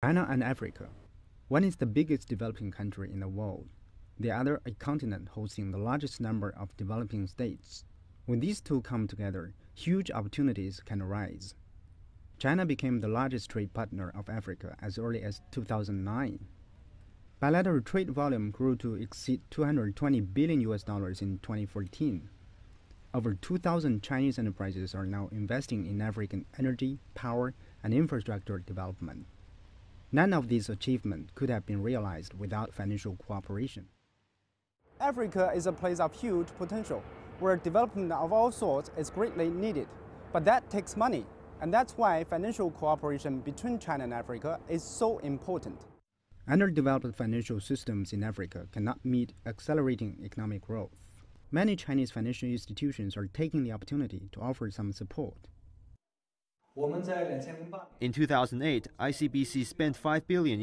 China and Africa. One is the biggest developing country in the world. The other a continent hosting the largest number of developing states. When these two come together, huge opportunities can arise. China became the largest trade partner of Africa as early as 2009. Bilateral trade volume grew to exceed $220 billion in 2014. Over 2,000 Chinese enterprises are now investing in African energy, power, and infrastructure development. None of these achievements could have been realized without financial cooperation. Africa is a place of huge potential, where development of all sorts is greatly needed. But that takes money, and that's why financial cooperation between China and Africa is so important. Underdeveloped financial systems in Africa cannot meet accelerating economic growth. Many Chinese financial institutions are taking the opportunity to offer some support. In 2008, ICBC spent $5 billion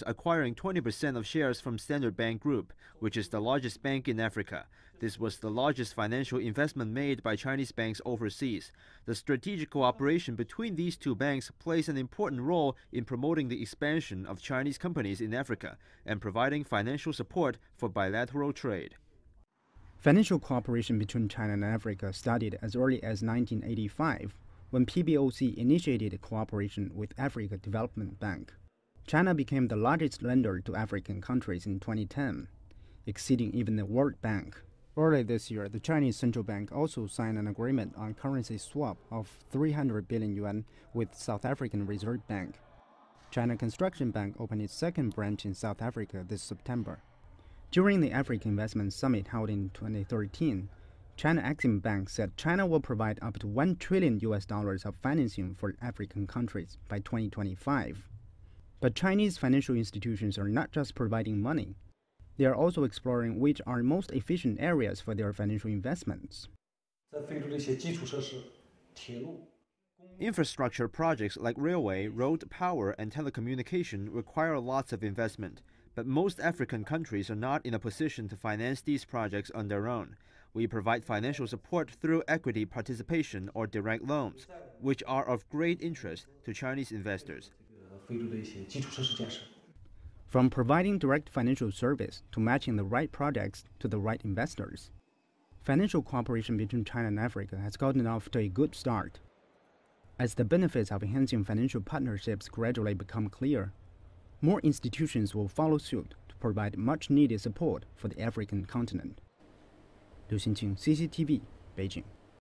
acquiring 20% of shares from Standard Bank Group, which is the largest bank in Africa. This was the largest financial investment made by Chinese banks overseas. The strategic cooperation between these two banks plays an important role in promoting the expansion of Chinese companies in Africa and providing financial support for bilateral trade. Financial cooperation between China and Africa started as early as 1985. When PBOC initiated cooperation with Africa Development Bank. China became the largest lender to African countries in 2010, exceeding even the World Bank. Early this year, the Chinese Central Bank also signed an agreement on currency swap of 300 billion yuan with South African Reserve Bank. China Construction Bank opened its second branch in South Africa this September. During the African Investment Summit held in 2013, China Exim Bank said China will provide up to $1 trillion of financing for African countries by 2025. But Chinese financial institutions are not just providing money. They are also exploring which are most efficient areas for their financial investments. Infrastructure projects like railway, road, power, and telecommunication require lots of investment. But most African countries are not in a position to finance these projects on their own. We provide financial support through equity participation or direct loans, which are of great interest to Chinese investors. From providing direct financial service to matching the right projects to the right investors, financial cooperation between China and Africa has gotten off to a good start. As the benefits of enhancing financial partnerships gradually become clear, more institutions will follow suit to provide much-needed support for the African continent. Liu Xinqing, CCTV, Beijing.